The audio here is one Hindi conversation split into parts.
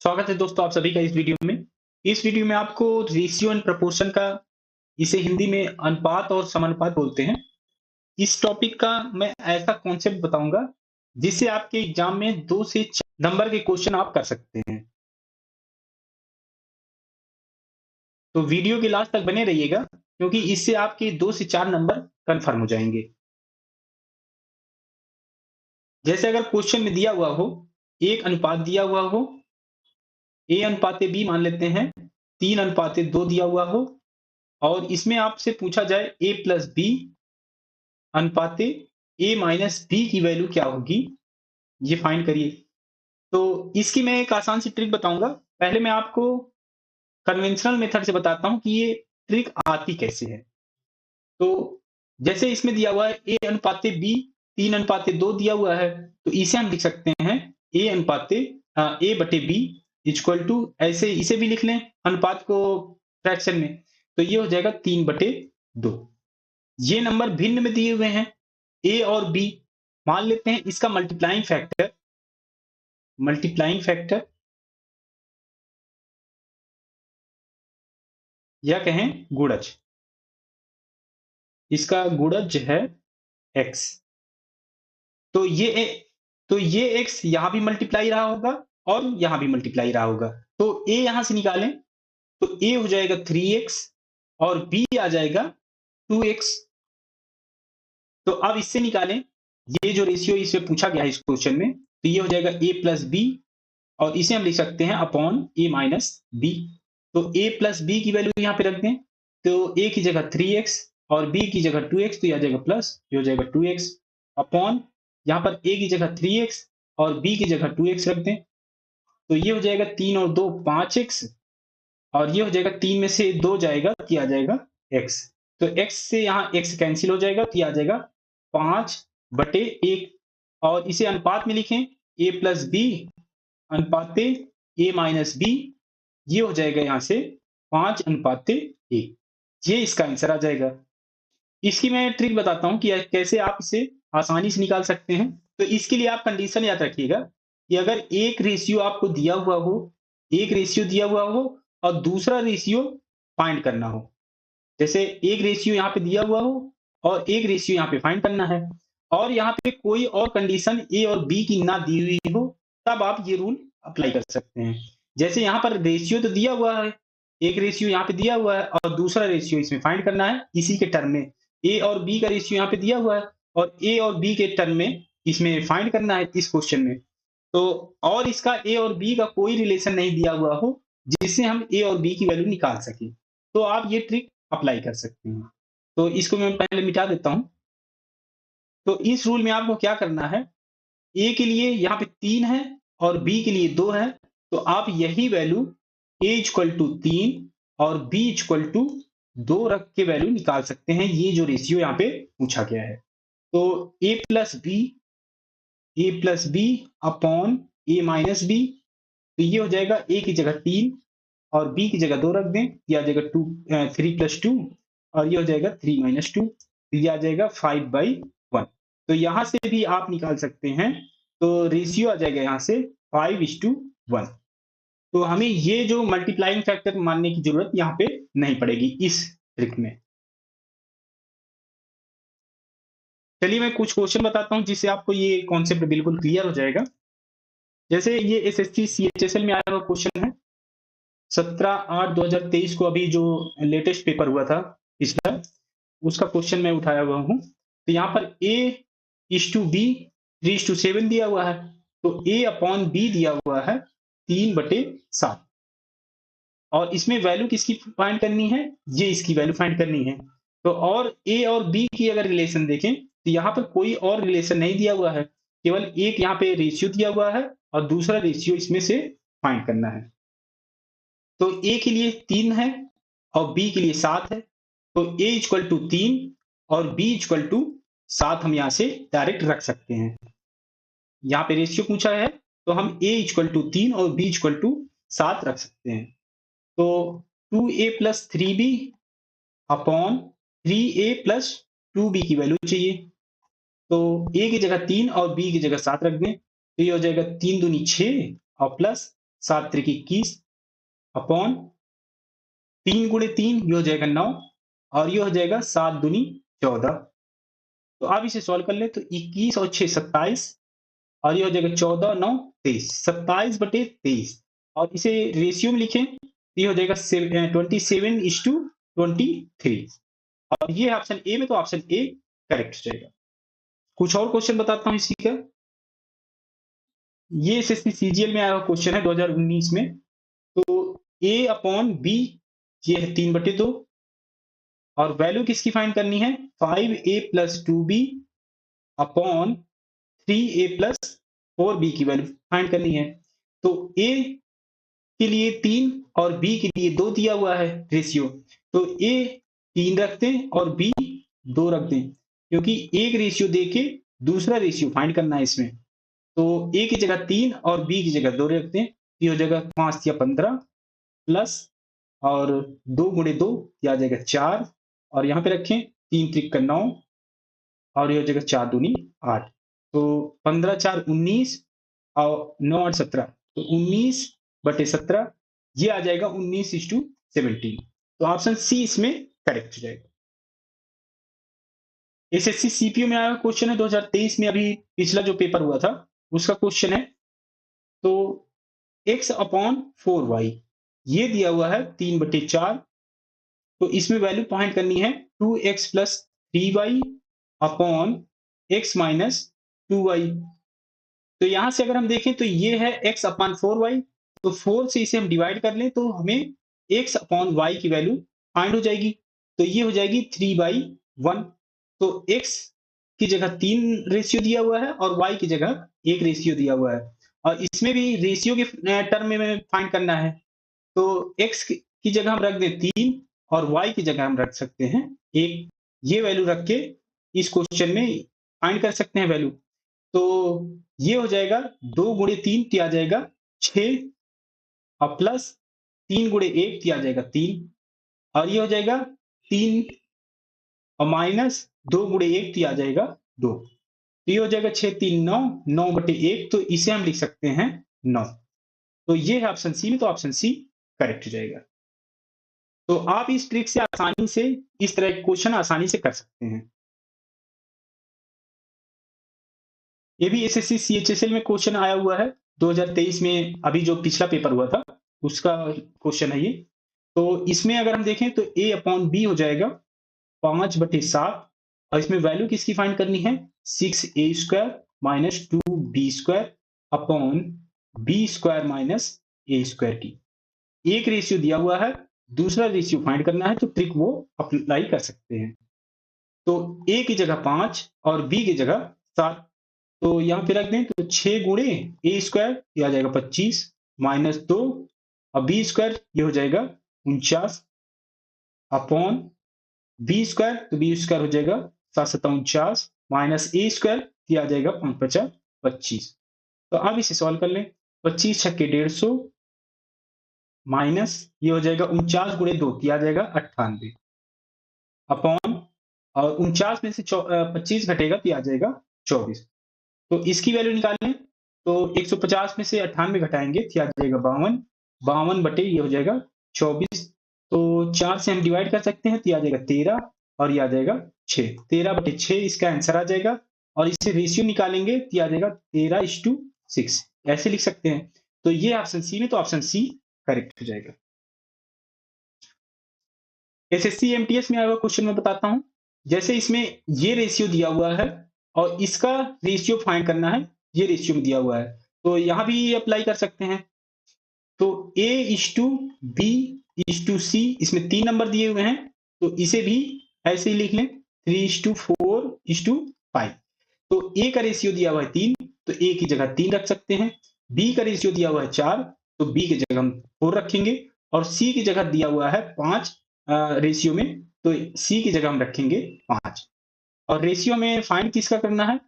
स्वागत है दोस्तों आप सभी का इस वीडियो में। इस वीडियो में आपको रेशियो एंड प्रोपोर्शन का, इसे हिंदी में अनुपात और समानुपात बोलते हैं। इस टॉपिक का मैं ऐसा कॉन्सेप्ट बताऊंगा जिससे आपके एग्जाम में 2 से 4 नंबर के क्वेश्चन आप कर सकते हैं। तो वीडियो के लास्ट तक बने रहिएगा क्योंकि इससे आपके 2 से 4 नंबर कंफर्म हो जाएंगे। जैसे अगर क्वेश्चन में दिया हुआ हो, एक अनुपात दिया हुआ हो, ए अनुपाते बी मान लेते हैं, 3 अनुपाते 2 दिया हुआ हो और इसमें आपसे पूछा जाए a प्लस बी अनुपाते a माइनस बी की वैल्यू क्या होगी, ये फाइंड करिए। तो इसकी मैं एक आसान सी ट्रिक बताऊंगा। पहले मैं आपको कन्वेंशनल मेथड से बताता हूं कि ये ट्रिक आती कैसे है। तो जैसे इसमें दिया हुआ है a अनुपाते b 3 अनुपाते 2 दिया हुआ है, तो इसे हम लिख सकते हैं a अनुपाते a बटे b इक्वल टू, ऐसे इसे भी लिख लें अनुपात को फ्रैक्शन में, तो ये हो जाएगा 3 बटे 2। ये नंबर भिन्न में दिए हुए हैं ए और बी। मान लेते हैं इसका मल्टीप्लाइंग फैक्टर या कहें गुणज, इसका गुणज है x। तो ये x यहां भी मल्टीप्लाई रहा होगा और यहां भी मल्टीप्लाई रहा होगा। तो a यहां से निकालें तो a हो जाएगा 3x और b आ जाएगा 2x। तो अब इससे निकालें, ये जो रेशियो इससे पूछा गया है इस क्वेश्चन में, तो ये हो जाएगा a प्लस बी और इसे हम लिख सकते हैं अपॉन a माइनस बी। तो a प्लस बी की वैल्यू यहाँ पे रख दें, तो a की जगह 3x और b की जगह 2x, तो यह आ जाएगा प्लस, ये हो जाएगा 2x अपॉन, यहाँ पर a की जगह 3x और b की जगह 2x रख दें, तो ये हो जाएगा 3 और 2 5x और ये हो जाएगा 3 में से 2 जाएगा तो ये आ जाएगा x। तो x से यहाँ x कैंसिल हो जाएगा तो ये आ जाएगा 5 बटे 1 और इसे अनुपात में लिखें a प्लस बी अनुपाते a माइनस बी, ये हो जाएगा यहाँ से 5 अनुपाते 1। ये इसका आंसर आ जाएगा। इसकी मैं ट्रिक बताता हूँ कि कैसे आप इसे आसानी से निकाल सकते हैं। तो इसके लिए आप कंडीशन याद रखिएगा कि अगर एक रेशियो आपको दिया हुआ हो, एक रेशियो दिया हुआ हो और दूसरा रेशियो फाइंड करना हो, जैसे एक रेशियो यहाँ पे दिया हुआ हो और एक रेशियो यहाँ पे फाइंड करना है और यहाँ पे कोई और कंडीशन ए और बी की ना दी हुई हो, तब आप ये रूल अप्लाई कर सकते हैं। जैसे यहाँ पर रेशियो तो दिया हुआ है, एक रेशियो यहाँ पे दिया हुआ है और दूसरा रेशियो इसमें फाइंड करना है इसी के टर्म में। ए और बी का रेशियो यहाँ पे दिया हुआ है और ए और बी के टर्म में इसमें फाइंड करना है इस क्वेश्चन में। तो और इसका ए और बी का कोई रिलेशन नहीं दिया हुआ हो जिससे हम ए और बी की वैल्यू निकाल सकें, तो आप ये ट्रिक अप्लाई कर सकते हैं। तो इसको मैं पहले मिटा देता हूं। तो इस रूल में आपको क्या करना है, ए के लिए यहाँ पे 3 है और बी के लिए 2 है, तो आप यही वैल्यू ए इक्वल टू 3 और बी इक्वल टू 2 रख के वैल्यू निकाल सकते हैं, ये जो रेशियो यहाँ पे पूछा गया है। तो ए प्लस बी अपॉन ए माइनस बी, तो ये हो जाएगा ए की जगह 3 और बी की जगह 2 रख दें, ये आ जाएगा 3 प्लस 2 और ये हो जाएगा 3 माइनस 2, ये आ जाएगा 5/1। तो यहां से भी आप निकाल सकते हैं, तो रेशियो आ जाएगा यहां से 5:1। तो हमें ये जो मल्टीप्लाइंग फैक्टर मानने की जरूरत यहाँ पे नहीं पड़ेगी इस ट्रिक में। चलिए मैं कुछ क्वेश्चन बताता हूँ जिससे आपको ये कॉन्सेप्ट बिल्कुल क्लियर हो जाएगा। जैसे ये एसएससी सीएचएसएल में आया हुआ क्वेश्चन है, 17/8/2023 को अभी जो लेटेस्ट पेपर हुआ था पिछला, उसका क्वेश्चन मैं उठाया हुआ हूँ। तो यहाँ पर A:B 3:7 दिया हुआ है, तो A अपॉन बी दिया हुआ है 3/7 और इसमें वैल्यू किसकी फाइंड करनी है, ये इसकी वैल्यू फाइंड करनी है। तो और A और B की अगर रिलेशन देखें तो यहाँ पर कोई और रिलेशन नहीं दिया हुआ है, केवल एक यहाँ पे रेशियो दिया हुआ है और दूसरा रेशियो इसमें से फाइंड करना है। तो ए के लिए 3 है और बी के लिए 7 है, तो ए इक्वल टू 3 और बी इक्वल टू 7 हम यहां से डायरेक्ट रख सकते हैं। यहाँ पे रेशियो पूछा है तो हम ए इक्वल टू 3 और बी इक्वल टू 7 रख सकते हैं। तो 2a plus 3b upon 3a plus 2b की वैल्यू चाहिए, तो a की जगह 3 और b की जगह 7 रख दें, तो ये हो जाएगा 3 दूनी 6 और प्लस 7 त्रिक 21 अपॉन 3 गुणे 3 ये हो जाएगा 9 और ये हो जाएगा 7 दूनी 14। तो आप इसे सॉल्व कर ले तो 21 और 6 27 और ये हो जाएगा 14 9 23 27/23 और इसे रेशियो में लिखें तो ये हो जाएगा 27:23 और ये ऑप्शन ए में, तो ऑप्शन ए करेक्ट हो जाएगा। कुछ और क्वेश्चन बताता हूं इसी का। ये एसएससी सीजीएल में आया हुआ क्वेश्चन है 2019 में। तो a अपॉन बी ये है 3/2 और वैल्यू किसकी फाइंड करनी है 5a + 2b upon 3a + 4b की वैल्यू फाइंड करनी है। तो a के लिए 3 और b के लिए 2 दिया हुआ है रेशियो। तो a 3 रख दें और b 2 रख दें क्योंकि एक रेशियो देके दूसरा रेशियो फाइंड करना है इसमें। तो a की जगह 3 और b की जगह 2 रख दें। ये हो जाएगा 5 या 15 प्लस और 2 गुणे 2 ये आ जाएगा 4 और यहाँ पे रखें 3 त्रिक 9 और ये हो जाएगा 4 दूनी 8। तो 15 4 19 और 9 8 17 तो 19/17 ये आ जाएगा 19:17। तो ऑप्शन सी इसमें करेक्ट हो जाएगा। एसएससी सीपीयू में आया क्वेश्चन है 2023 में, अभी पिछला जो पेपर हुआ था उसका क्वेश्चन है। तो x अपॉन 4y ये दिया हुआ है 3/4। तो इसमें वैल्यू फाइंड करनी है 2x + 3y upon x - 2y। तो यहां से अगर हम देखें तो ये है x अपॉन 4y, तो 4 से इसे हम डिवाइड कर लें तो हमें x अपॉन y की वैल्यू फाइंड हो जाएगी। तो ये हो जाएगी 3/1। तो x की जगह 3 रेशियो दिया हुआ है और y की जगह 1 रेशियो दिया हुआ है और इसमें भी रेशियो के टर्म में फाइंड करना है। तो x की जगह हम रख दें 3 और y की जगह हम रख सकते हैं 1। ये वैल्यू रख के इस क्वेश्चन में फाइंड कर सकते हैं वैल्यू। तो ये हो जाएगा 2 गुणे 3 तो आ जाएगा 6 और प्लस 3 गुणे 1 तो आ जाएगा 3 और ये हो जाएगा 3 और माइनस 2 गुणे 1 तो आ जाएगा 2। तो ये हो जाएगा 6 3 9 9/1 तो इसे हम लिख सकते हैं 9। तो ये है ऑप्शन सी में, तो ऑप्शन सी करेक्ट हो जाएगा। तो आप इस ट्रिक से आसानी से इस तरह के क्वेश्चन आसानी से कर सकते हैं। ये भी एसएससी सीएचएसएल में क्वेश्चन आया हुआ है 2023 में, अभी जो पिछला पेपर हुआ था उसका क्वेश्चन है ये। तो इसमें अगर हम देखें तो a अपॉन बी हो जाएगा 5/7 और इसमें वैल्यू किसकी फाइंड करनी है 6a² - 2b² upon b² - a² की। एक रेशियो दिया हुआ है, दूसरा रेशियो फाइंड करना है, तो ट्रिक वो अप्लाई कर सकते हैं। तो a की जगह 5 और b की जगह 7। तो यहाँ पे रख दें तो 6 गुणे a² ये आ जाएगा 25 - 2 और b² ये हो जाएगा 49 अपॉन b² तो b² हो जाएगा 7 7 49 माइनस a² ये आ जाएगा 5 5 25। तो अब इसे सॉल्व कर लें 25 छक्के 150 माइनस ये हो जाएगा 49 गुणे 2 ये आ जाएगा 98 अपॉन और 49 में से 25 घटेगा तो ये आ जाएगा 24। तो इसकी वैल्यू निकालें तो 150 में से 98 घटाएंगे तो ये आ जाएगा 52 52 बटे ये हो जाएगा 24। तो 4 से हम डिवाइड कर सकते हैं तो ये आ जाएगा 13 और ये आ जाएगा 6 13/6 इसका आंसर आ जाएगा। और इसे रेशियो निकालेंगे तो ये आ जाएगा 13:6 ऐसे लिख सकते हैं। तो ये ऑप्शन सी में, तो ऑप्शन सी करेक्ट हो जाएगा। एसएससी एमटीएस में आया हुआ क्वेश्चन मैं बताता हूं। जैसे इसमें ये रेशियो दिया हुआ है और इसका रेशियो फाइंड करना है, ये रेशियो में दिया हुआ है, तो यहां भी अप्लाई कर सकते हैं। तो A:B:C इसमें 3 नंबर दिए हुए हैं, तो इसे भी ऐसे ही लिख लें 3:4:5। तो A का रेशियो दिया हुआ है 3, तो A की जगह 3 रख सकते हैं। B का रेशियो दिया हुआ है 4, तो B की जगह हम 4 रखेंगे और C की जगह दिया हुआ है 5 रेशियो में, तो C की जगह हम रखेंगे 5। और रेशियो में फाइंड किसका करना है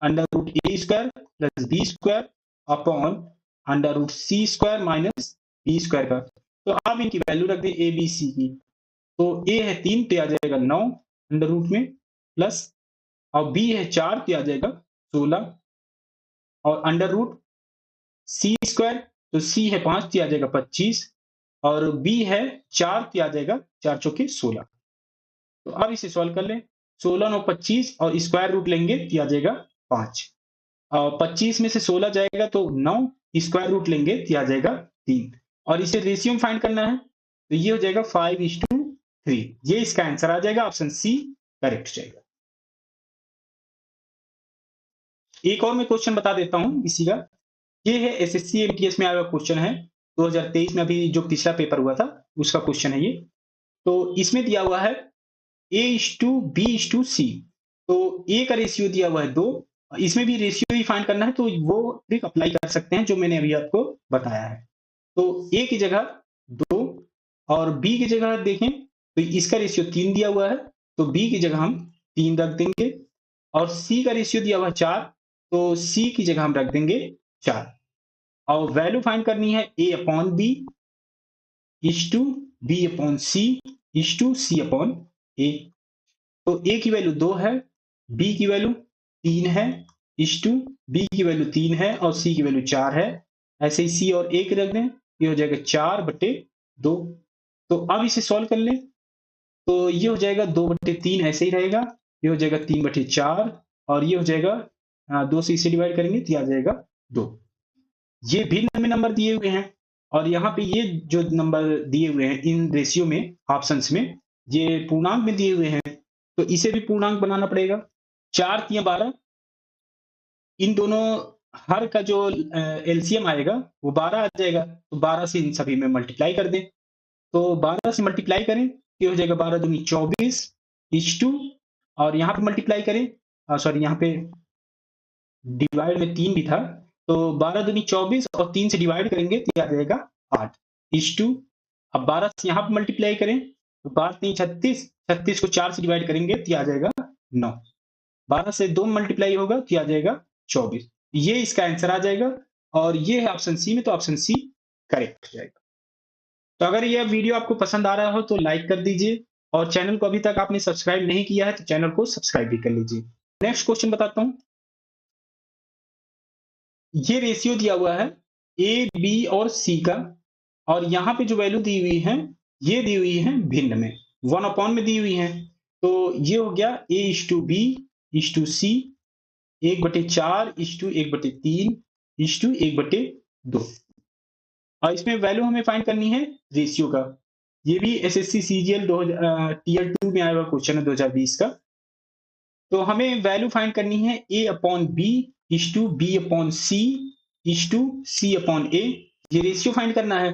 √A² + B² upon √C² minus B² का। तो आप इनकी वैल्यू रख दें A B C की। तो A है 3 तो आ जाएगा 9 अंडर रूट में प्लस और B है 4 तो आ जाएगा 16 और अंडर रूट C² तो सी है 5 तो आ जाएगा 25 और बी है 4 तो आ जाएगा 4 चौके 16। तो अब इसे सॉल्व कर लें। 16 9 25 और स्क्वायर रूट लेंगे तो आ जाएगा 5 और 25 में से 16 जाएगा तो 9 स्क्वायर रूट लेंगे तो आ जाएगा 3 और इसे रेशियो में फाइंड करना है तो ये हो जाएगा 5:3। ये इसका आंसर आ जाएगा, ऑप्शन सी करेक्ट जाएगा। एक और मैं क्वेश्चन बता देता हूं इसी का। ये है एसएससी एमटीएस में आया हुआ क्वेश्चन है, 2023 में अभी जो पिछला पेपर हुआ था उसका क्वेश्चन है ये। तो इसमें दिया हुआ है A:B:C। तो ए का रेशियो दिया हुआ है 2, इसमें भी रेशियो ही फाइंड करना है तो वो ट्रिक अप्लाई कर सकते हैं जो मैंने अभी आपको बताया है। तो ए की जगह 2 और बी की जगह देखें तो इसका रेशियो 3 दिया हुआ है तो बी की जगह हम 3 रख देंगे और सी का रेशियो दिया हुआ है 4 तो सी की जगह हम रख देंगे 4 और वैल्यू फाइंड करनी है A/B is to B/C is to C/A। तो ए की वैल्यू 2 है, बी की वैल्यू 3 है, इस टू बी की वैल्यू 3 है और सी की वैल्यू 4 है। ऐसे ही सी और ए की रख दें, ये हो जाएगा 4/2। तो अब इसे सॉल्व कर लें तो ये हो जाएगा 2/3 ऐसे ही रहेगा, ये हो जाएगा 3/4 और ये हो जाएगा 2 से इसे डिवाइड करेंगे तो आ जाएगा 2। ये भिन्न में नंबर दिए हुए हैं और यहाँ पे ये जो नंबर दिए हुए हैं इन रेशियो में ऑप्शंस में ये पूर्णांक में दिए हुए हैं तो इसे भी पूर्णांक बनाना पड़ेगा। 4 तिया 12, इन दोनों हर का जो एलसीएम आएगा वो 12 आ जाएगा तो 12 से इन सभी में मल्टीप्लाई कर दें। तो 12 से मल्टीप्लाई करें ये हो जाएगा 12 दूनी 24 इज टू और यहाँ पे मल्टीप्लाई करें सॉरी यहाँ पे डिवाइड में 3 भी था तो 12 दूनी 24 और 3 से डिवाइड करेंगे तो आ जाएगा 8 इज टू। अब 12 से यहाँ पे मल्टीप्लाई करें तो 12 3 36, 36 को 4 से डिवाइड करेंगे तो आ जाएगा 9। 12 से 2 मल्टीप्लाई होगा तो आ जाएगा 24। ये इसका आंसर आ जाएगा और ये है ऑप्शन सी में, तो ऑप्शन सी करेक्ट हो जाएगा। तो अगर यह वीडियो आपको पसंद आ रहा हो तो लाइक कर दीजिए और चैनल को अभी तक आपने सब्सक्राइब नहीं किया है तो चैनल को सब्सक्राइब भी कर लीजिए। नेक्स्ट क्वेश्चन बताता हूं। ये रेशियो दिया हुआ है ए बी और सी का और यहाँ पे जो वैल्यू दी हुई है ये दी हुई है भिन्न में 1/, में दी हुई है। तो ये हो गया A:B is to C 1/4 is to 1/3 is to 1/2 और इसमें वैल्यू हमें फाइंड करनी है रेशियो का। ये भी एसएससी सीजीएल टीयर 2 में आया हुआ क्वेश्चन है 2020 का। तो हमें वैल्यू फाइंड करनी है A/B is to B/C is to C/A। ये रेशियो फाइंड करना है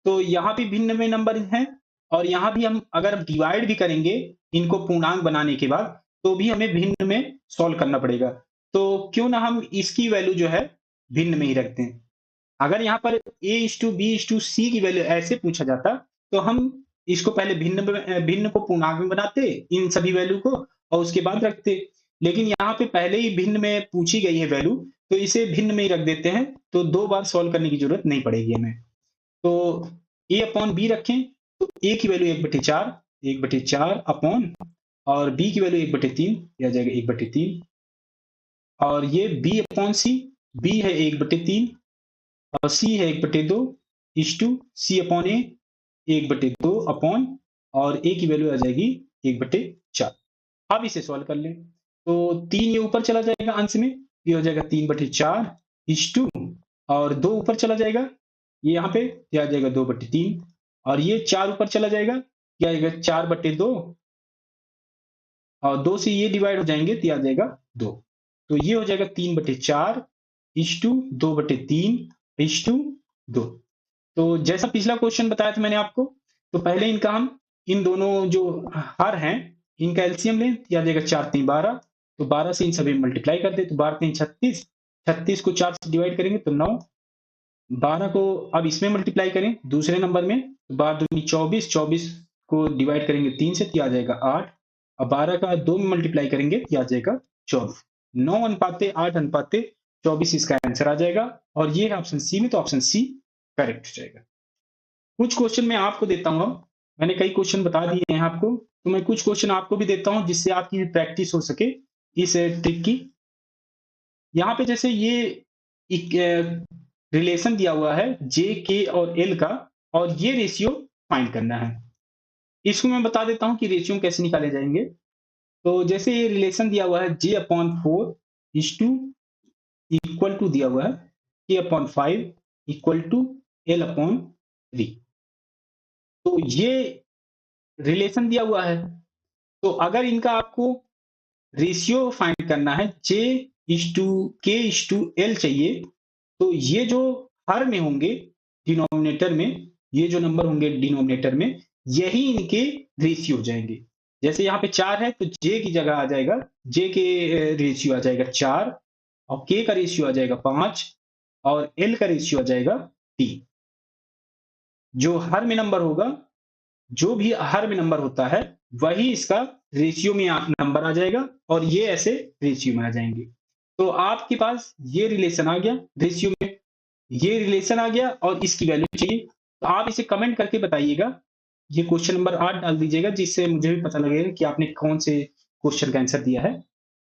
तो यहाँ भी भिन्न में नंबर है और यहाँ भी हम अगर डिवाइड भी करेंगे इनको पूर्णांक बनाने के बाद तो भी हमें भिन्न में सॉल्व करना पड़ेगा। तो क्यों ना हम इसकी वैल्यू जो है भिन्न में ही रखते हैं। अगर यहाँ पर A:B:C की वैल्यू ऐसे पूछा जाता तो हम इसको पहले भिन्न को पूर्णांक में बनाते इन सभी वैल्यू को और उसके बाद रखते। लेकिन यहाँ पे पहले ही भिन्न में पूछी गई है वैल्यू तो इसे भिन्न में ही रख देते हैं तो 2 बार सॉल्व करने की जरूरत नहीं पड़ेगी हमें। तो A/B रखें तो A की वैल्यू 1/4 अपॉन और B की वैल्यू 1/3 आ जाएगा 1/3 और ये B/C, B है 1/3 और C है 1/2 इज टू C/A 1/2 अपॉन और A की वैल्यू आ जाएगी 1/4। अब इसे सॉल्व कर लें तो 3 ये ऊपर चला जाएगा अंश में, ये हो जाएगा 3/4 इज टू और 2 ऊपर चला जाएगा ये यहाँ पे आ जाएगा 2/3 और ये 4 ऊपर चला जाएगा क्या आएगा 4/2 और 2 से ये डिवाइड हो जाएंगे तो आ जाएगा 2। तो ये हो जाएगा 3/4 इज टू 2/3 इज टू 2। तो जैसा पिछला क्वेश्चन बताया था मैंने आपको तो पहले इनका हम इन दोनों जो हर हैं इनका एलसीएम लें तो आ जाएगा 4 3 12 तो 12 से इन सभी मल्टीप्लाई कर दे तो 12 3 36, 36 को 4 से डिवाइड करेंगे तो 9। 12 को अब इसमें मल्टीप्लाई करें दूसरे नंबर में तो 12 दूनी 24, 24 को डिवाइड करेंगे 3 से तो आ जाएगा 8 और 12 का 2 में मल्टीप्लाई करेंगे तो आ जाएगा 24। 9 अनुपाते 8 अनुपाते 24 इसका आंसर आ जाएगा और ये है ऑप्शन सी में, तो ऑप्शन सी करेक्ट हो जाएगा। कुछ क्वेश्चन मैं आपको देता हूं। अब मैंने कई क्वेश्चन बता दिए हैं आपको तो मैं कुछ क्वेश्चन आपको भी देता हूं जिससे आपकी प्रैक्टिस हो सके इस ट्रिक की। यहाँ पे जैसे ये रिलेशन दिया हुआ है जे, के और एल का, और ये रेशियो फाइंड करना है। इसको मैं बता देता हूँ कि रेशियो कैसे निकाले जाएंगे। तो जैसे ये रिलेशन दिया हुआ है J/4 इक्वल टू दिया हुआ है K/5 इक्वल टू L/3। तो ये रिलेशन दिया हुआ है। तो अगर इनका आपको रेशियो फाइंड करना है, J/K/L चाहिए, तो ये जो हर में होंगे डिनोमिनेटर में, ये जो नंबर होंगे डिनोमिनेटर में, यही इनके रेशियो हो जाएंगे। जैसे यहाँ पे 4 है तो J की जगह आ जाएगा, J के रेशियो आ जाएगा 4, और K का रेशियो आ जाएगा 5, और L का रेशियो आ जाएगा 3। जो हर में नंबर होगा, जो भी हर में नंबर होता है, वही इसका रेशियो में नंबर आ जाएगा, और ये ऐसे रेशियो में आ जाएंगे। तो आपके पास ये रिलेशन आ गया रेशियो में, ये रिलेशन आ गया, और इसकी वैल्यू चाहिए। तो आप इसे कमेंट करके बताइएगा, ये क्वेश्चन नंबर 8 डाल दीजिएगा, जिससे मुझे भी पता लगेगा कि आपने कौन से क्वेश्चन का आंसर दिया है।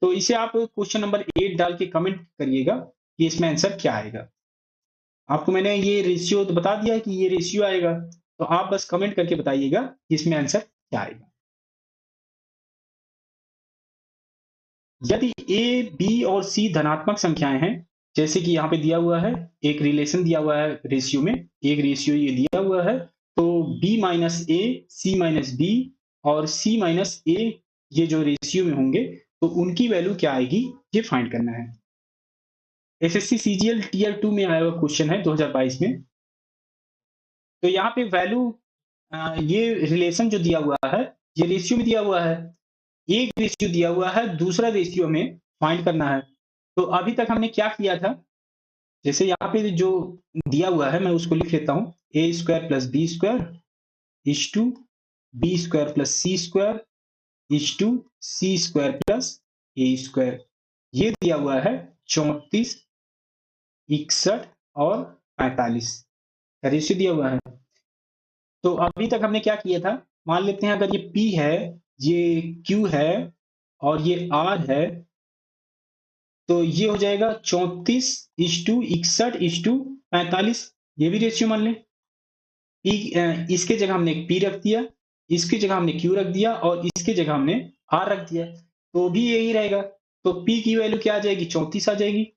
तो इसे आप क्वेश्चन नंबर 8 डाल के कमेंट करिएगा कि इसमें आंसर क्या आएगा। आपको मैंने ये रेशियो तो बता दिया है कि ये रेशियो आएगा, तो आप बस कमेंट करके बताइएगा कि इसमें आंसर क्या आएगा। यदि ए, बी और सी धनात्मक संख्याएं हैं, जैसे कि यहाँ पे दिया हुआ है, एक रिलेशन दिया हुआ है रेशियो में, एक रेशियो ये दिया हुआ है, तो बी माइनस ए, सी माइनस बी और सी माइनस ए, ये जो रेशियो में होंगे, तो उनकी वैल्यू क्या आएगी, ये फाइंड करना है। एसएससी सीजीएल टीयर 2 में आया हुआ क्वेश्चन है 2022 में। तो यहाँ पे वैल्यू, ये रिलेशन जो दिया हुआ है, ये रेशियो में दिया हुआ है। एक रेशियो दिया हुआ है, दूसरा रेशियो हमें फाइंड करना है। तो अभी तक हमने क्या किया था, जैसे यहाँ पे जो दिया हुआ है मैं उसको लिख लेता हूँ, A square plus B square is to B square plus C square is to C square plus A square. ये दिया हुआ है 34, 61 और 45 का रेशियो दिया हुआ है। तो अभी तक हमने क्या किया था, मान लेते हैं अगर ये P है, ये Q है, और ये R है, तो ये हो जाएगा 34:61:45। ये भी रेशियो मान लें। P, इसके जगह हमने P रख दिया, इसकी जगह हमने Q रख दिया, और इसके जगह हमने R रख दिया, तो भी यही रहेगा। तो P की वैल्यू क्या आ जाएगी, 34 आ जाएगी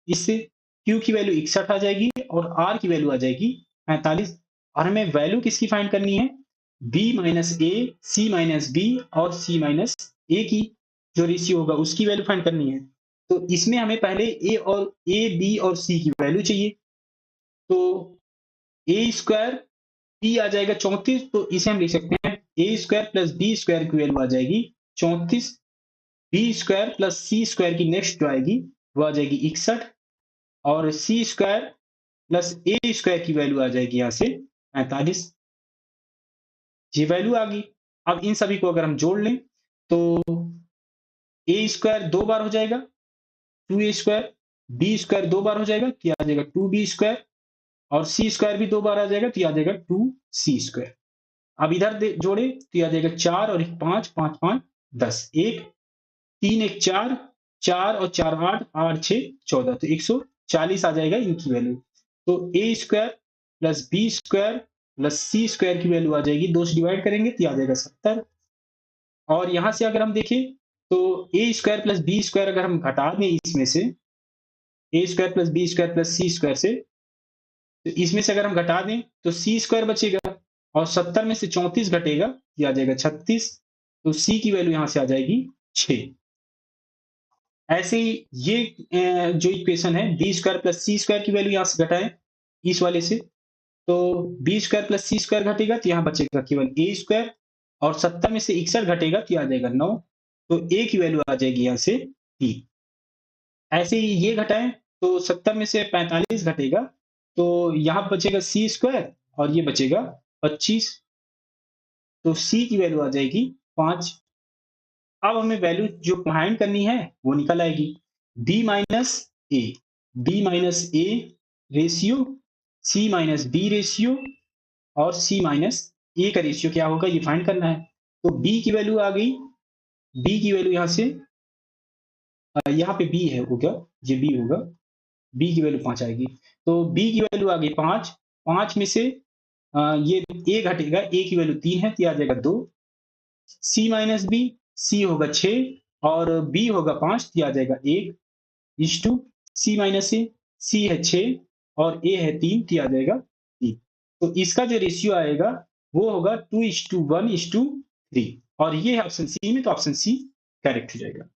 इससे, Q की वैल्यू 61 आ जाएगी, और R की वैल्यू आ जाएगी 45। और हमें वैल्यू किसकी फाइंड करनी है, B माइनस ए, C माइनस बी और C माइनस ए की जो रेशियो होगा उसकी वैल्यू फाइंड करनी है। तो इसमें हमें पहले ए, बी और सी की वैल्यू चाहिए। तो ए स्क्वायर पी आ जाएगा 34, तो इसे हम लिख सकते हैं ए स्क्वायर प्लस बी स्क्वायर की वैल्यू आ जाएगी 34, B square plus C square की नेक्स्ट जो आएगी वो आ जाएगी 61, और सी स्क्वायर प्लस ए स्क्वायर की वैल्यू आ जाएगी यहाँ से 45। ये वैल्यू आ गई। अब इन सभी को अगर हम जोड़ लें, तो ए स्क्वायर 2 बार हो जाएगा 2a स्क्वायर, बी स्क्वायर 2 बार हो जाएगा तो यह आ जाएगा 2b स्क्वायर, और सी स्क्वायर भी 2 बार आ जाएगा तो यह आ जाएगा 2c स्क्वायर। अब इधर जोड़े तो यह आ जाएगा 4 और 1 5, 5 5 10, 1 3 1 4, 4 और 4 8, 8 6 14, तो 140 आ जाएगा इनकी वैल्यू। तो A square plus B square plus C square की वैल्यू आ जाएगी, 2 से डिवाइड करेंगे तो आ जाएगा 70। और यहां से अगर हम देखें तो A square plus B square अगर हम घटा दें इसमें से, A square plus B square plus C square से, तो इसमें से अगर हम घटा दें तो सी स्क्वायर बचेगा, और 70 में से 34 घटेगा, ये आ जाएगा 36, तो सी की वैल्यू यहां से आ जाएगी 6। ऐसे ही ये जो इक्वेशन है B square plus C square की वैल्यू यहां से घटाएं इस वाले से, तो B square plus C square घटेगा तो यहाँ बचेगा केवल ए स्क्वायर, और 70 में से 61 घटेगा तो आ जाएगा 9, तो ए की वैल्यू आ जाएगी यहाँ से 3। ऐसे ही ये घटाएं तो 70 में से 45 घटेगा, तो यहाँ बचेगा सी स्क्वायर, और ये बचेगा 25, तो सी की वैल्यू आ जाएगी 5। अब हमें वैल्यू जो फाइंड करनी है वो निकल आएगी, B minus A, B minus A ratio, C minus B ratio, और सी माइनस ए का रेशियो क्या होगा ये फाइंड करना है। तो बी की वैल्यू आ गई, बी की वैल्यू यहाँ से, यहाँ पे बी है होगा, ये बी होगा, बी की वैल्यू 5 आएगी। तो बी की वैल्यू आ गई 5, 5 में से ये ए घटेगा, ए की वैल्यू 3 है, तो ये आ जाएगा 2। सी माइनस बी, सी होगा 6 और बी होगा 5, तो ये आ जाएगा 1 इज टू सी माइनस ए, सी है 6 और ए है 3, तो ये आ जाएगा 3। तो इसका जो रेशियो आएगा वो होगा 2:1:3 और ये है ऑप्शन सी में, तो ऑप्शन सी करेक्ट हो जाएगा।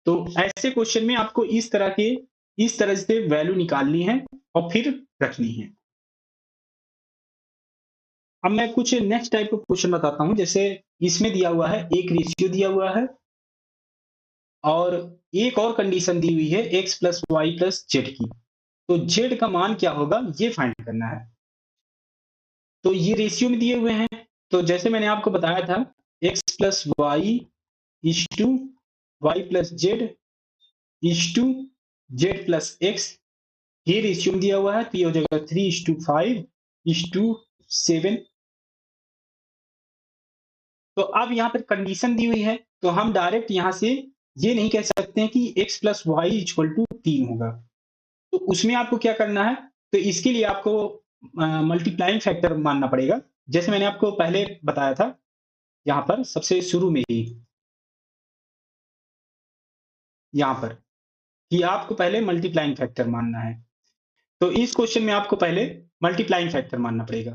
तो ऐसे क्वेश्चन में आपको इस तरह से वैल्यू निकालनी है और फिर रखनी है। अब मैं कुछ नेक्स्ट टाइप का क्वेश्चन बताता हूं। जैसे इसमें दिया हुआ है, एक रेशियो दिया हुआ है और एक और कंडीशन दी हुई है x plus Y plus Z की। तो z का मान क्या होगा ये फाइंड करना है। तो ये रेशियो में दिए हुए हैं। तो जैसे मैंने आपको बताया था, x plus Y is to Y plus Z is to Z plus X, ये रेशियो में दिया हुआ है। तो ये हो जाएगा 3:5:7। तो अब यहाँ पर कंडीशन दी हुई है, तो हम डायरेक्ट यहाँ से ये नहीं कह सकते हैं कि x plus Y equal to 3 होगा। तो उसमें आपको क्या करना है, तो इसके लिए आपको मल्टीप्लाइंग फैक्टर मानना पड़ेगा। जैसे मैंने आपको पहले बताया था, यहाँ पर सबसे शुरू में ही, यहाँ पर, कि आपको पहले मल्टीप्लाइंग फैक्टर मानना है। तो इस क्वेश्चन में आपको पहले मल्टीप्लाइंग फैक्टर मानना पड़ेगा,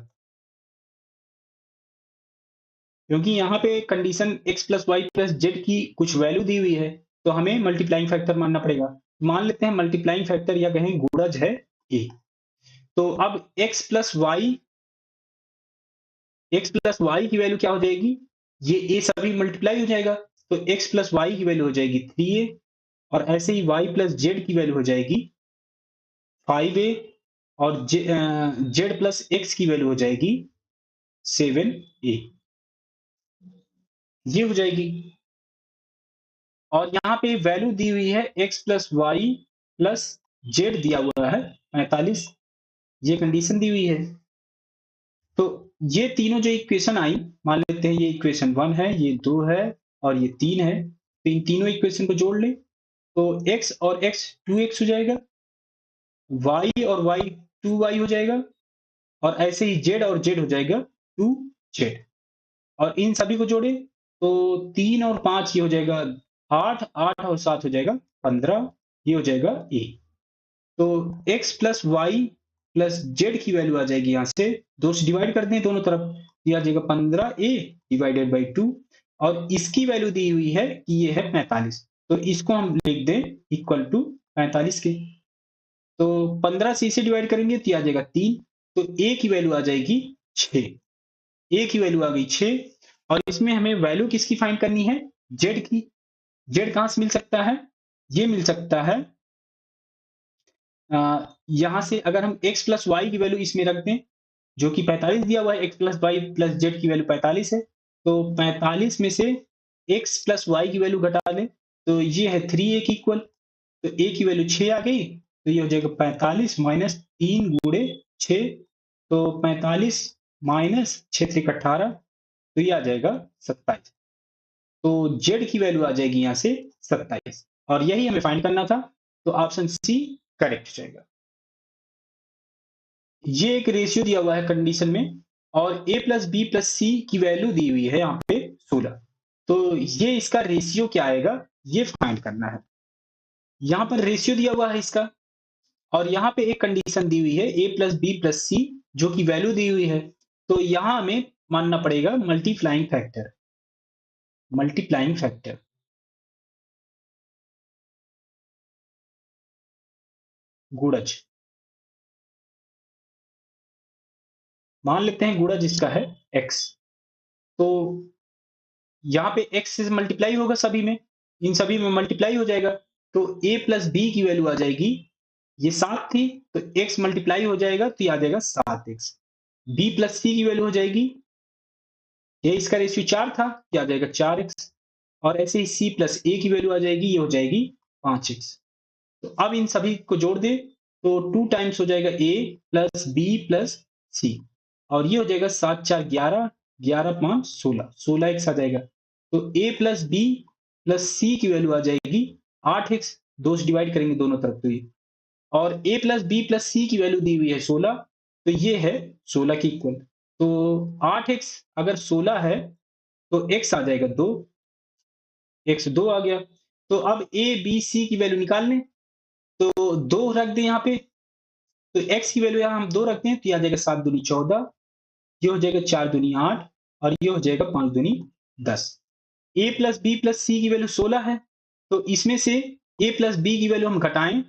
क्योंकि यहाँ पे condition x plus Y plus Z की कुछ वैल्यू दी हुई है, तो हमें मल्टीप्लाइंग फैक्टर मानना पड़ेगा। मान लेते हैं मल्टीप्लाइंग फैक्टर या कहें गुणज है a। तो अब x प्लस वाई की वैल्यू क्या हो जाएगी, ये a सभी मल्टीप्लाई हो जाएगा, तो x प्लस वाई की वैल्यू हो जाएगी 3a और ऐसे ही y प्लस जेड की वैल्यू हो जाएगी 5a और जेड प्लस एक्स की वैल्यू हो जाएगी 7a, ये हो जाएगी। और यहाँ पे वैल्यू दी हुई है x plus Y plus Z दिया हुआ है 45, ये कंडीशन दी हुई है। तो ये तीनों जो इक्वेशन आई, मान लेते हैं ये इक्वेशन 1 है, ये 2 है और ये 3 है, तो इन तीनों इक्वेशन को जोड़ ले, तो x और x 2x हो जाएगा, y और y 2y हो जाएगा और ऐसे ही z और z हो जाएगा 2z। और इन सभी को जोड़े तो 3 और 5 ये हो जाएगा 8, 8 और 7 हो जाएगा 15, ये हो जाएगा a। तो x plus Y plus Z की वैल्यू आ जाएगी, यहाँ से 2 से डिवाइड कर दें दोनों तरफ, ये आ जाएगा 15a डिवाइडेड बाई 2 और इसकी वैल्यू दी हुई है कि ये है 45, तो इसको हम लिख दें इक्वल टू 45 के। तो 15 से इसे डिवाइड करेंगे तो ये आ जाएगा 3, तो a की वैल्यू आ जाएगी 6, a की वैल्यू आ गई 6। और इसमें हमें वैल्यू किसकी फाइंड करनी है, z की। z कहां से मिल सकता है, ये मिल सकता है यहां से अगर हम x प्लस वाई की वैल्यू इसमें रख दें, जो कि 45 दिया हुआ है, x plus Y plus Z की वैल्यू 45 है, तो 45 में से x प्लस वाई की वैल्यू घटा लें, तो ये है 3a की इक्वल, तो a की वैल्यू 6 आ गई, तो ये हो जाएगा 45 माइनस 3 गुणे 6, तो 45 माइनस 6 3 18, तो ये आ जाएगा 27। तो z की वैल्यू आ जाएगी यहाँ से 27 और यही हमें फाइंड करना था, तो ऑप्शन सी करेक्ट हो जाएगा। ये एक रेशियो दिया हुआ है कंडीशन में और a plus B plus C की वैल्यू दी हुई है यहाँ पे 16। तो ये इसका रेशियो क्या आएगा ये फाइंड करना है। यहाँ पर रेशियो दिया हुआ है इसका और यहाँ पे एक कंडीशन दी हुई है a प्लस बी प्लस सी, जो की वैल्यू दी हुई है। तो यहाँ हमें मानना पड़ेगा मल्टीप्लाइंग फैक्टर, मल्टीप्लाइंग फैक्टर गुणज। मान लेते हैं गुणज इसका है x, तो यहाँ पे x से मल्टीप्लाई होगा सभी में, इन सभी में मल्टीप्लाई हो जाएगा, तो a प्लस बी की वैल्यू आ जाएगी, ये 7 थी तो x मल्टीप्लाई हो जाएगा तो ये आ जाएगा 7x। b प्लस सी की वैल्यू हो जाएगी, ये इसका रेशियो 4 था, ये आ जाएगा 4x और ऐसे ही c प्लस a की वैल्यू आ जाएगी, ये हो जाएगी 5x। तो अब इन सभी को जोड़ दे तो 2 टाइम्स हो जाएगा a प्लस बी प्लस सी और ये हो जाएगा 7 4 11, 11 5 16, 16x आ जाएगा। तो a plus B plus C की वैल्यू आ जाएगी 8x, 2 से डिवाइड करेंगे दोनों तरफ, तो ये और a plus B plus C की वैल्यू दी हुई है 16, तो ये है 16 की इक्वल। तो 8x अगर 16 है तो x आ जाएगा 2, x 2 आ गया। तो अब a b c की वैल्यू निकाल लें, तो 2 रख दें यहाँ पे, तो x की वैल्यू यहाँ हम 2 रखते हैं तो ये आ जाएगा 7 दूनी 14, ये हो जाएगा 4 दूनी 8 और ये हो जाएगा 5 दूनी 10। a plus B plus C की वैल्यू 16 है, तो इसमें से a प्लस बी की वैल्यू हम घटाएं,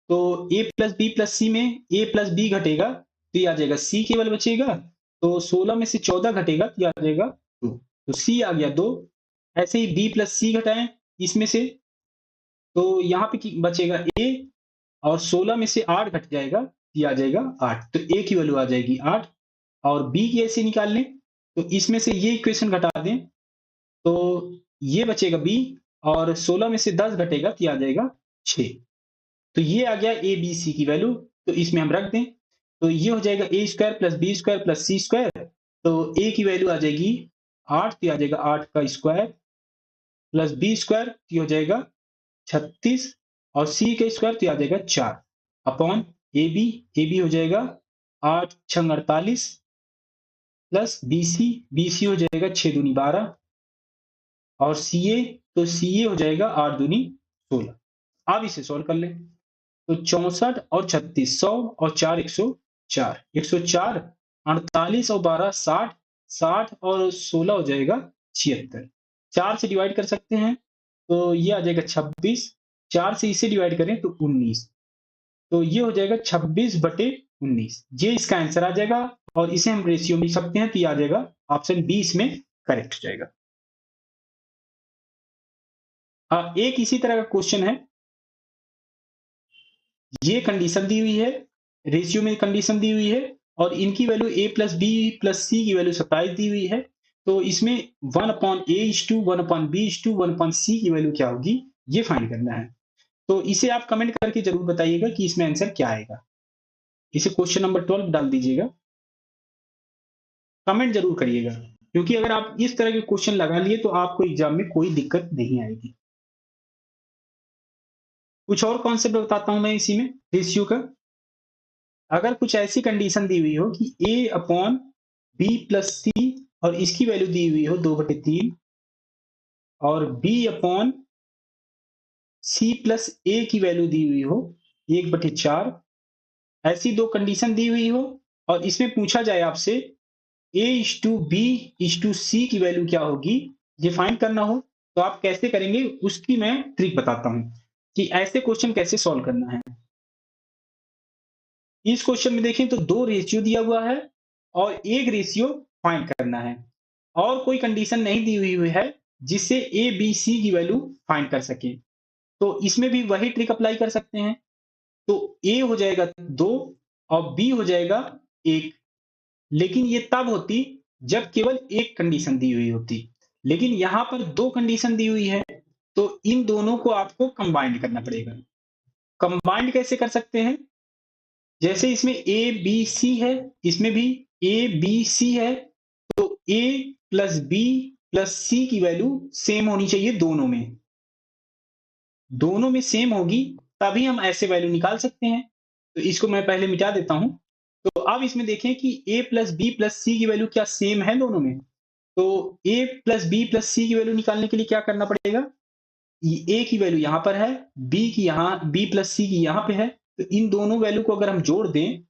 तो a प्लस बी प्लस सी में a प्लस बी घटेगा तो ये आ जाएगा c केवल बचेगा, तो 16 में से 14 घटेगा तो ये आ जाएगा 2, तो c आ गया 2। ऐसे ही b प्लस सी घटाएं इसमें से, तो यहाँ पे बचेगा a और 16 में से 8 घट जाएगा तो ये आ जाएगा 8, तो a की वैल्यू आ जाएगी 8। और b की ऐसे निकाल लें, तो इसमें से ये इक्वेशन घटा दें, तो ये बचेगा b और 16 में से 10 घटेगा तो ये आ जाएगा 6। तो ये आ गया ए बी सी की वैल्यू, तो इसमें हम रख दें, तो ये हो जाएगा A square plus B square plus C square, तो ए की वैल्यू आ जाएगी 8, तो ये आ जाएगा 8 का स्क्वायर प्लस बी स्क्वायर तो ये हो जाएगा 36 और सी का स्क्वायर तो ये आ जाएगा 4 अपॉन ए बी हो जाएगा 8 छंग 48 प्लस बी सी हो जाएगा 6 दूनी 12 और सी ए, तो सी ए हो जाएगा 8 दूनी 16। अब इसे सोल्व कर लें, तो 64 और 36 100 और 4 104, 104 48 और 12 60, 60 और 16 हो जाएगा 76। 4 से डिवाइड कर सकते हैं तो ये आ जाएगा 26, 4 से इसे डिवाइड करें तो 19, तो ये हो जाएगा 26/19, ये इसका आंसर आ जाएगा। और इसे हम रेशियो में लिख सकते हैं तो ये आ जाएगा ऑप्शन बी इसमें करेक्ट हो जाएगा। एक इसी तरह का क्वेश्चन है, ये कंडीशन दी हुई है, रेशियो में कंडीशन दी हुई है और इनकी value a plus B plus C की वैल्यू 27 दी हुई है, तो इसमें 1/a/2 1/b/2 1/c की वैल्यू क्या होगी ये फाइंड करना है। तो इसे आप कमेंट करके जरूर बताइएगा कि इसमें आंसर क्या आएगा। इसे क्वेश्चन नंबर 12 डाल दीजिएगा, कमेंट जरूर करिएगा, क्योंकि अगर आप इस तरह के क्वेश्चन लगा लिए तो आपको एग्जाम में कोई दिक्कत नहीं आएगी। कुछ और कॉन्सेप्ट बताता हूं मैं इसी में रेशियो का। अगर कुछ ऐसी कंडीशन दी हुई हो कि a अपॉन बी प्लस सी और इसकी वैल्यू दी हुई हो 2/3 और b अपॉन सी प्लस ए की वैल्यू दी हुई हो 1/4, ऐसी दो कंडीशन दी हुई हो और इसमें पूछा जाए आपसे a/b/c की वैल्यू क्या होगी ये फाइंड करना हो, तो आप कैसे करेंगे उसकी मैं ट्रिक बताता हूं कि ऐसे क्वेश्चन कैसे सॉल्व करना है। इस क्वेश्चन में देखें तो दो रेशियो दिया हुआ है और एक रेशियो फाइंड करना है और कोई कंडीशन नहीं दी हुई है जिससे ए बी सी की वैल्यू फाइंड कर सके, तो इसमें भी वही ट्रिक अप्लाई कर सकते हैं। तो ए हो जाएगा 2 और बी हो जाएगा 1, लेकिन ये तब होती जब केवल एक कंडीशन दी हुई होती, लेकिन यहां पर दो कंडीशन दी हुई है तो इन दोनों को आपको कंबाइंड करना पड़ेगा। कंबाइंड कैसे कर सकते हैं, जैसे इसमें ए बी सी है, इसमें भी ए बी सी है, तो ए प्लस बी प्लस सी की वैल्यू सेम होनी चाहिए दोनों में, दोनों में सेम होगी तभी हम ऐसे वैल्यू निकाल सकते हैं। तो इसको मैं पहले मिटा देता हूं। तो अब इसमें देखें कि a plus B plus C की वैल्यू क्या सेम है दोनों में, तो a plus B plus C की वैल्यू निकालने के लिए क्या करना पड़ेगा, ए की वैल्यू यहां पर है, बी की यहां बी प्लस सी की यहां पे है, तो इन दोनों वैल्यू को अगर हम जोड़ दें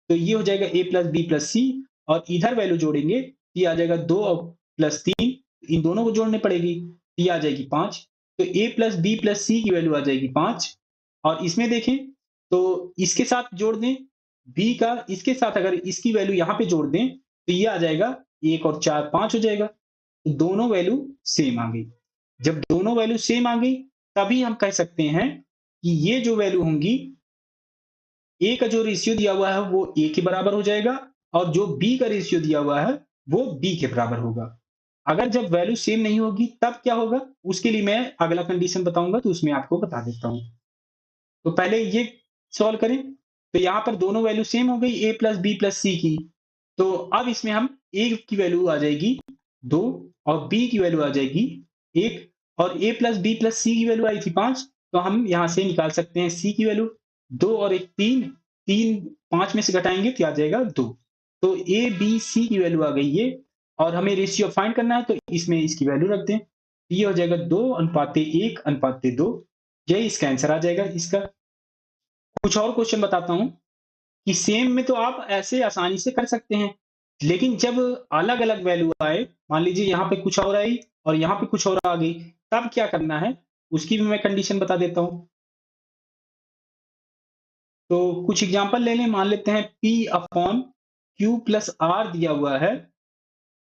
तो ये हो जाएगा ए प्लस बी प्लस सी और इधर वैल्यू जोड़ेंगे ये आ जाएगा 2 और प्लस 3, इन दोनों को जोड़ने पड़ेगी ये आ जाएगी 5, तो ए प्लस बी प्लस सी की वैल्यू आ जाएगी 5। और इसमें देखें तो इसके साथ जोड़ दें बी का, इसके साथ अगर इसकी वैल्यू यहाँ पे जोड़ दें तो ये आ जाएगा 1 और 4 5 हो जाएगा, तो दोनों वैल्यू सेम आ गई। जब दोनों वैल्यू सेम आ गई तभी हम कह सकते हैं कि ये जो वैल्यू होंगी ए का जो रेशियो दिया हुआ है वो ए के बराबर हो जाएगा और जो बी का रेशियो दिया हुआ है वो बी के बराबर होगा। अगर जब वैल्यू सेम नहीं होगी तब क्या होगा उसके लिए मैं अगला कंडीशन बताऊंगा तो उसमें आपको बता देता हूं। तो पहले ये सॉल्व करें, तो यहां पर दोनों वैल्यू सेम हो गई ए प्लस बी प्लस सी की, तो अब इसमें हम ए की वैल्यू आ जाएगी 2 और बी की वैल्यू आ जाएगी 1 और ए प्लस बी प्लस सी की वैल्यू आई थी 5, तो हम यहां से निकाल सकते हैं सी की वैल्यू, 2 और 1 3, 3 5 में से घटाएंगे तो आ जाएगा 2। तो ए बी सी की वैल्यू आ गई ये, और हमें रेशियो फाइंड करना है तो इसमें इसकी वैल्यू रख दें। ये हो जाएगा 2:1:2। यही इसका आंसर आ जाएगा इसका। कुछ और क्वेश्चन बताता हूं कि सेम में तो आप ऐसे आसानी से कर सकते हैं, लेकिन जब अलग अलग वैल्यू आए, मान लीजिए यहाँ पे कुछ और आई और यहाँ पे कुछ और आ गई, तब क्या करना है उसकी भी मैं कंडीशन बता देता हूं। तो कुछ एग्जांपल ले लें, मान लेते हैं P/Q+R दिया हुआ है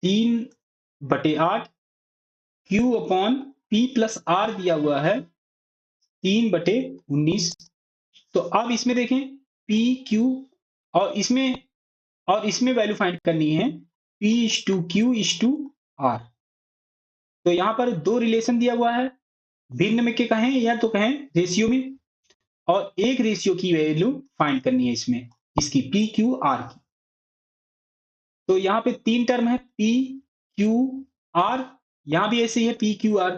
3/8, Q/P+R दिया हुआ है 3/19। तो अब इसमें देखें P Q, और इसमें वैल्यू फाइंड करनी है P/Q/R। तो यहाँ पर दो रिलेशन दिया हुआ है, भिन्न में के कहें या तो कहें रेशियो में, और एक रेशियो की वैल्यू फाइंड करनी है इसमें, इसकी PQR की। तो यहाँ पे 3 टर्म है PQR, यहाँ भी ऐसे ही है PQR।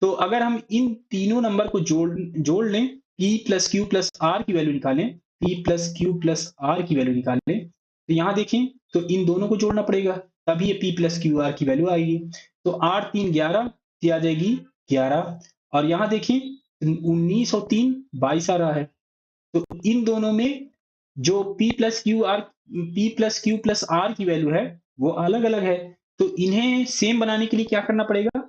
तो अगर हम इन तीनों नंबर को जोड़ लें, P+Q+R की वैल्यू निकालें, P+Q+R की वैल्यू निकालें, तो यहाँ देखें तो इन दोनों को जोड़ना पड़ेगा, तभी ये P+QR की वैल्यू आएगी। तो 8 3 11, आ जाएगी 11, और यहाँ देखिए 19 और 3 22 आ रहा है। तो इन दोनों में जो P+Q+R की वैल्यू है वो अलग अलग है। तो इन्हें सेम बनाने के लिए क्या करना पड़ेगा,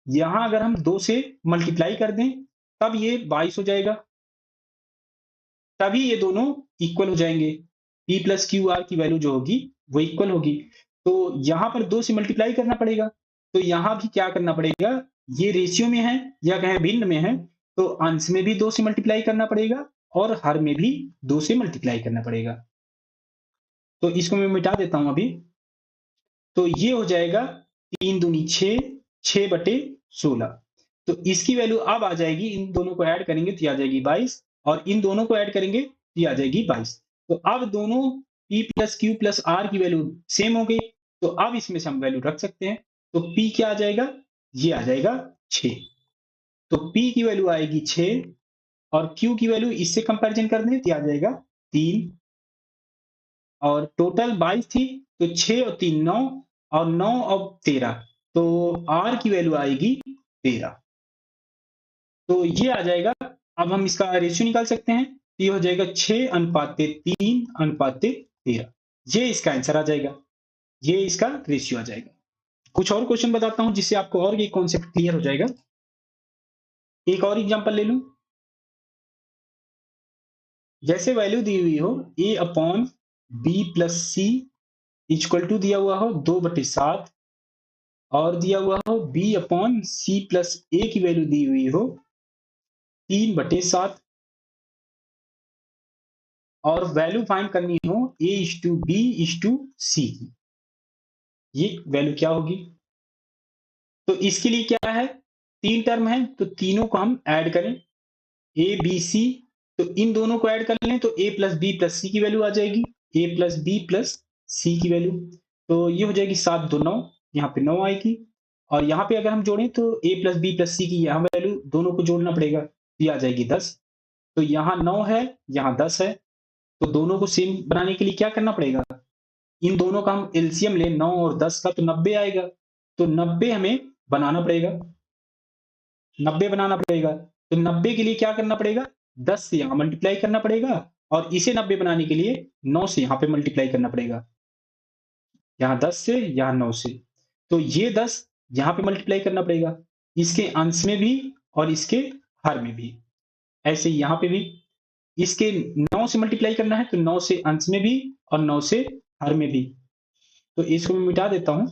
यहां अगर हम 2 से मल्टीप्लाई कर दें तब ये 22 हो जाएगा, तभी ये दोनों इक्वल हो जाएंगे। P+QR की वैल्यू जो होगी वो इक्वल होगी। तो यहां पर 2 से मल्टीप्लाई करना पड़ेगा। तो यहां भी क्या करना पड़ेगा, ये रेशियो में है या कहें भिन्न में है, तो अंश में भी 2 से मल्टीप्लाई करना पड़ेगा और हर में भी 2 से मल्टीप्लाई करना पड़ेगा। तो इसको मैं मिटा देता हूं अभी। तो ये हो जाएगा 3 दूनी 6, 6/16। तो इसकी वैल्यू अब आ जाएगी, इन दोनों को ऐड करेंगे तो आ जाएगी 22, और इन दोनों को ऐड करेंगे तो आ जाएगी 22। तो अब दोनों P+Q+R की वैल्यू सेम हो गई, तो अब इसमें से हम वैल्यू रख सकते हैं। तो P क्या आ जाएगा, ये आ जाएगा 6। तो P की वैल्यू आएगी 6, और Q की वैल्यू इससे कंपैरिजन कर दें तो आ जाएगा 3, और टोटल 22 थी, तो 6 और 3 9, और 9 और 13, तो R की वैल्यू आएगी 13। तो ये आ जाएगा। अब हम इसका रेशियो निकाल सकते हैं, ये हो जाएगा 6:3:13। ये इसका आंसर आ जाएगा, ये इसका रेशियो आ जाएगा। कुछ और क्वेश्चन बताता हूं जिससे आपको और ये कॉन्सेप्ट क्लियर हो जाएगा। एक और एग्जांपल ले लूं, जैसे वैल्यू दी हुई हो A/B+C इक्वल टू दिया हुआ हो 2/7, और दिया हुआ हो B/C+A की वैल्यू दी हुई हो 3/7, और वैल्यू फाइंड करनी हो A/B/C की, ये वैल्यू क्या होगी। तो इसके लिए क्या है, 3 टर्म है तो तीनों को हम ऐड करें, A B C। तो इन दोनों को ऐड कर लें तो A+B+C की वैल्यू आ जाएगी, A+B+C की वैल्यू। तो ये हो जाएगी 7 2 9, यहाँ पे 9 आएगी, और यहाँ पे अगर हम जोड़ें तो A+B+C की यहाँ वैल्यू दोनों को जोड़ना पड़ेगा, ये आ जाएगी 10। तो यहाँ 9 है, यहाँ 10 है, तो दोनों को सेम बनाने के लिए क्या करना पड़ेगा, इन दोनों का हम एलसीएम लें 9 और 10 का, तो 90 आएगा। तो 90 हमें बनाना पड़ेगा, 90 बनाना पड़ेगा। तो 90 के लिए क्या करना पड़ेगा, 10 से यहाँ मल्टीप्लाई करना पड़ेगा, और इसे 90 बनाने के लिए 9 से यहाँ पे मल्टीप्लाई करना पड़ेगा, यहाँ 10 से यहाँ 9 से। तो ये 10 यहाँ पे मल्टीप्लाई करना पड़ेगा, इसके अंश में भी और इसके हर में भी। ऐसे ही यहाँ पे भी इसके 9 से मल्टीप्लाई करना है, तो 9 से अंश में भी और 9 से हर में भी। तो इसको मैं मिटा देता हूं।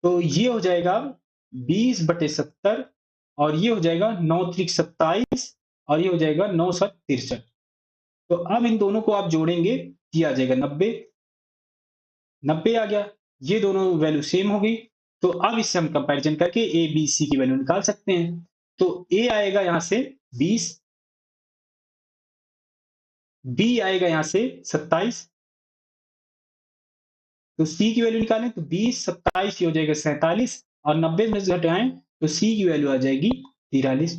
तो ये हो जाएगा 20/70, और ये हो जाएगा 9 त्रिक 27, और ये हो जाएगा 9 7 63। तो अब इन दोनों को आप जोड़ेंगे, ये आ जाएगा 90, 90 आ गया, ये दोनों वैल्यू सेम हो गई। तो अब इससे हम कंपैरिजन करके ए बी सी की वैल्यू निकाल सकते हैं। तो ए आएगा यहां से 20, बी आएगा यहां से 27, तो सी की वैल्यू निकालें तो 20 27 हो जाएगा 47, और 90 में से घटाएं तो सी की वैल्यू आ जाएगी 43।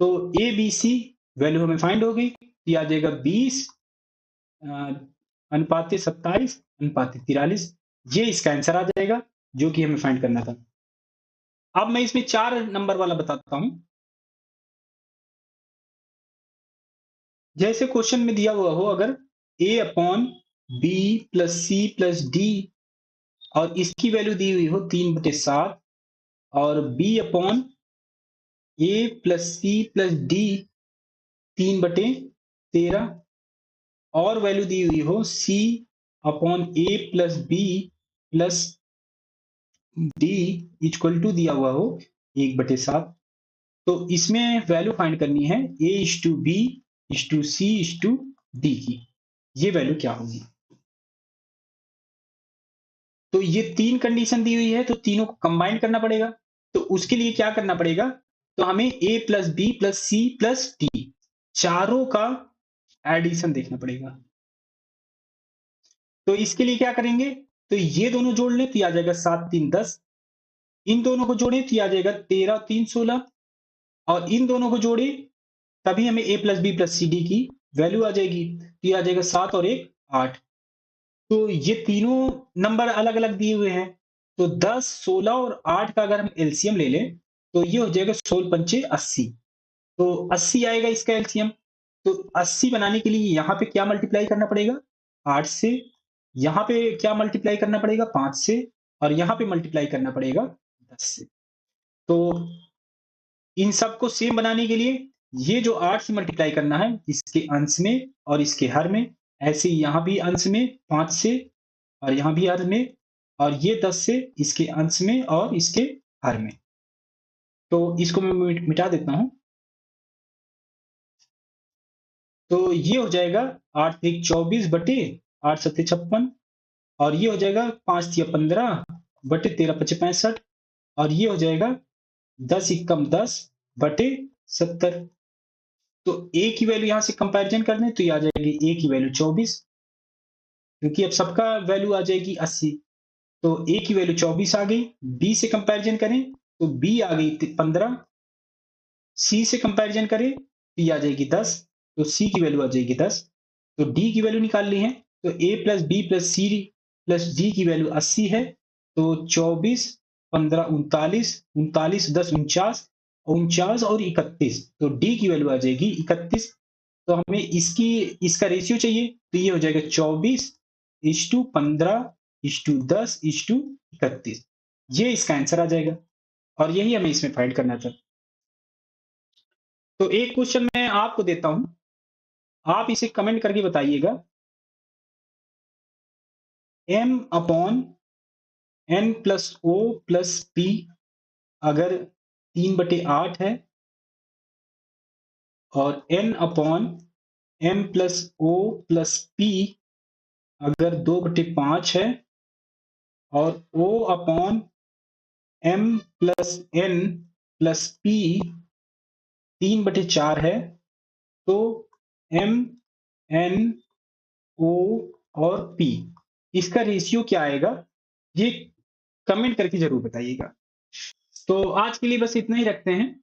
तो ए बी सी वैल्यू हमें फाइंड हो गई, तो ये आ जाएगा 20 अनुपात 27 अनुपात 43। ये इसका आंसर आ जाएगा जो कि हमें फाइंड करना था। अब मैं इसमें 4 नंबर वाला बताता हूं। जैसे क्वेश्चन में दिया हुआ हो, अगर a upon B plus C plus D और इसकी वैल्यू दी हुई हो 3/7 और b upon A plus C plus D 3/13 और वैल्यू दी हुई हो c upon A plus B plus D equal to दिया हुआ हो 1/7। तो इसमें वैल्यू फाइंड करनी है a is to B is to C is to D की। ये वैल्यू क्या होगी? तो ये 3 कंडीशन दी हुई है, तो तीनों को कंबाइन करना पड़ेगा। तो उसके लिए क्या करना पड़ेगा? तो हमें a plus B plus C plus D चारों का एडिशन देखना पड़ेगा। तो इसके लिए क्या करेंगे? तो ये दोनों जोड़ लें तो ये आ जाएगा 7 3 10। इन दोनों को जोड़ें तो ये आ जाएगा 13 3 16 और इन दोनों को जोड़े तभी हमें a plus B plus C D की वैल्यू आ जाएगी। तो ये आ जाएगा 7 और 1 8। तो ये तीनों नंबर अलग अलग दिए हुए हैं। तो 10 16 और 8 का अगर हम एलसीएम ले लें तो ये हो जाएगा 16 पंचे 80। तो 80 आएगा इसका एलसीएम। तो 80 बनाने के लिए यहाँ पे क्या मल्टीप्लाई करना पड़ेगा? 8 से। यहाँ पे क्या मल्टीप्लाई करना पड़ेगा? 5 से। और यहाँ पे मल्टीप्लाई करना पड़ेगा 10 से। तो इन सबको सेम बनाने के लिए ये जो 8 से मल्टीप्लाई करना है इसके अंश में और इसके हर में, ऐसे ही यहाँ भी अंश में 5 से और यहाँ भी हर में, और ये 10 से इसके अंश में और इसके हर में। तो इसको मैं मिटा देता हूं। तो ये हो जाएगा 8 3 24 बटे 8 7 56 और ये हो जाएगा 5 3 15 बटे 13 5 65 और ये हो जाएगा 10 एकम 10 बटे 70। तो a की वैल्यू यहां से कंपैरिजन कर दें तो ये आ जाएगी a की वैल्यू 24, क्योंकि अब सबका वैल्यू आ जाएगी 80। तो a की वैल्यू 24 आ गई। b से कंपैरिजन करें तो b आ गई 15। c से कंपैरिजन करें तो ये आ जाएगी 10। तो c की वैल्यू आ जाएगी 10। तो d की वैल्यू निकाल ली है। तो a plus B plus C plus D की वैल्यू 80 है। तो 24 15 39 39 10 49 49 और 31। तो d की वैल्यू आ जाएगी 31। तो हमें इसका रेशियो चाहिए तो ये हो जाएगा 24:15:10:31। ये इसका आंसर आ जाएगा और यही हमें इसमें फाइंड करना था। तो एक क्वेश्चन मैं आपको देता हूं, आप इसे कमेंट करके बताइएगा। m upon n plus O plus P अगर 3/8 है और n upon m plus O plus P अगर 2/5 है और O upon m plus n plus p 3/4 है, तो m n o और p इसका रेशियो क्या आएगा? ये कमेंट करके जरूर बताइएगा। तो आज के लिए बस इतना ही रखते हैं।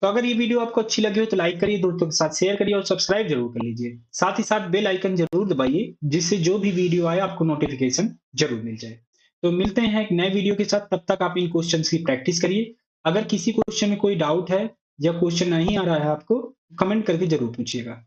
तो अगर ये वीडियो आपको अच्छी लगी हो तो लाइक करिए, दोस्तों के साथ शेयर करिए और सब्सक्राइब जरूर कर लीजिए। साथ ही साथ बेल आइकन जरूर दबाइए जिससे जो भी वीडियो आए आपको नोटिफिकेशन जरूर मिल जाए। तो मिलते हैं एक नए वीडियो के साथ, तब तक आप इन क्वेश्चंस की प्रैक्टिस करिए। अगर किसी क्वेश्चन में कोई डाउट है या क्वेश्चन नहीं आ रहा है आपको, कमेंट करके जरूर पूछिएगा।